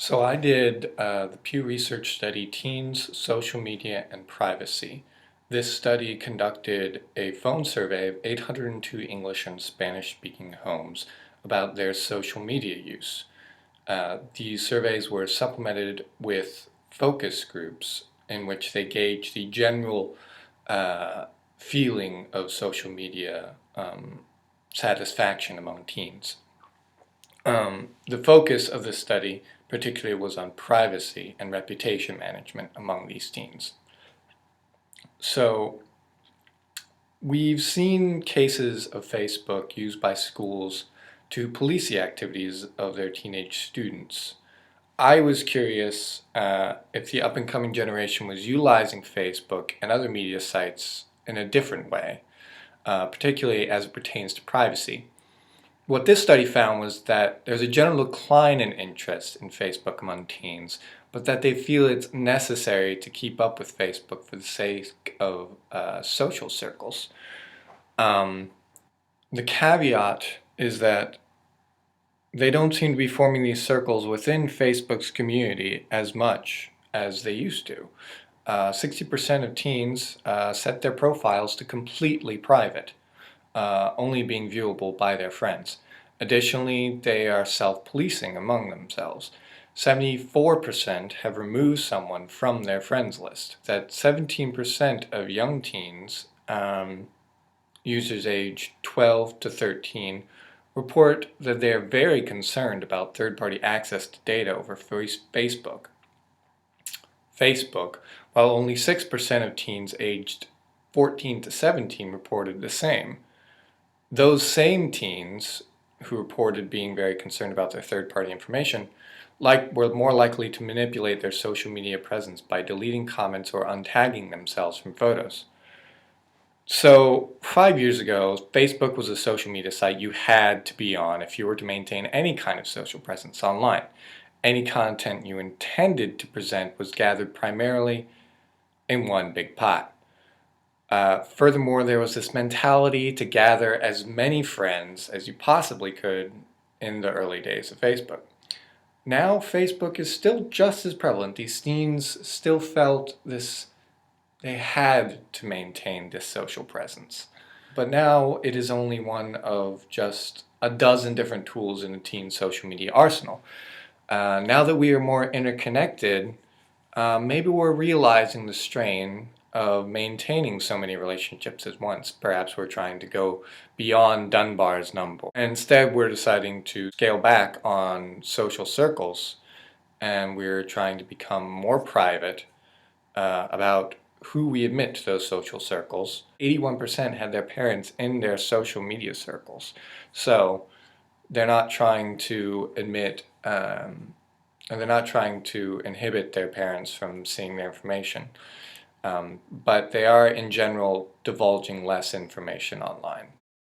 So I did the Pew Research study, Teens, Social Media, and Privacy. This study conducted a phone survey of 802 English and Spanish-speaking homes about their social media use. These surveys were supplemented with focus groups in which they gauged the general feeling of social media satisfaction among teens. The focus of the study particularly was on privacy and reputation management among these teens. So we've seen cases of Facebook used by schools to police the activities of their teenage students. I was curious if the up-and-coming generation was utilizing Facebook and other media sites in a different way, particularly as it pertains to privacy. What this study found was that there's a general decline in interest in Facebook among teens, but that they feel it's necessary to keep up with Facebook for the sake of social circles. The caveat is that they don't seem to be forming these circles within Facebook's community as much as they used to. 60% of teens set their profiles to completely private, only being viewable by their friends. Additionally, they are self-policing among themselves. 74% have removed someone from their friends list. That 17% of young teens, users aged 12 to 13, report that they are very concerned about third-party access to data over Facebook. While only 6% of teens aged 14 to 17 reported the same. Those same teens who reported being very concerned about their third-party information were more likely to manipulate their social media presence by deleting comments or untagging themselves from photos. So 5 years ago, Facebook was a social media site you had to be on if you were to maintain any kind of social presence online. Any content you intended to present was gathered primarily in one big pot. Furthermore, there was this mentality to gather as many friends as you possibly could in the early days of Facebook. Now, Facebook is still just as prevalent. These teens still felt this, they had to maintain this social presence. But now it is only one of just a dozen different tools in the teen social media arsenal. Now that we are more interconnected, maybe we're realizing the strain of maintaining so many relationships at once. Perhaps we're trying to go beyond Dunbar's number. And instead, we're deciding to scale back on social circles, and we're trying to become more private about who we admit to those social circles. 81% had their parents in their social media circles. So they're not trying to admit and they're not trying to inhibit their parents from seeing their information. But they are, in general, divulging less information online.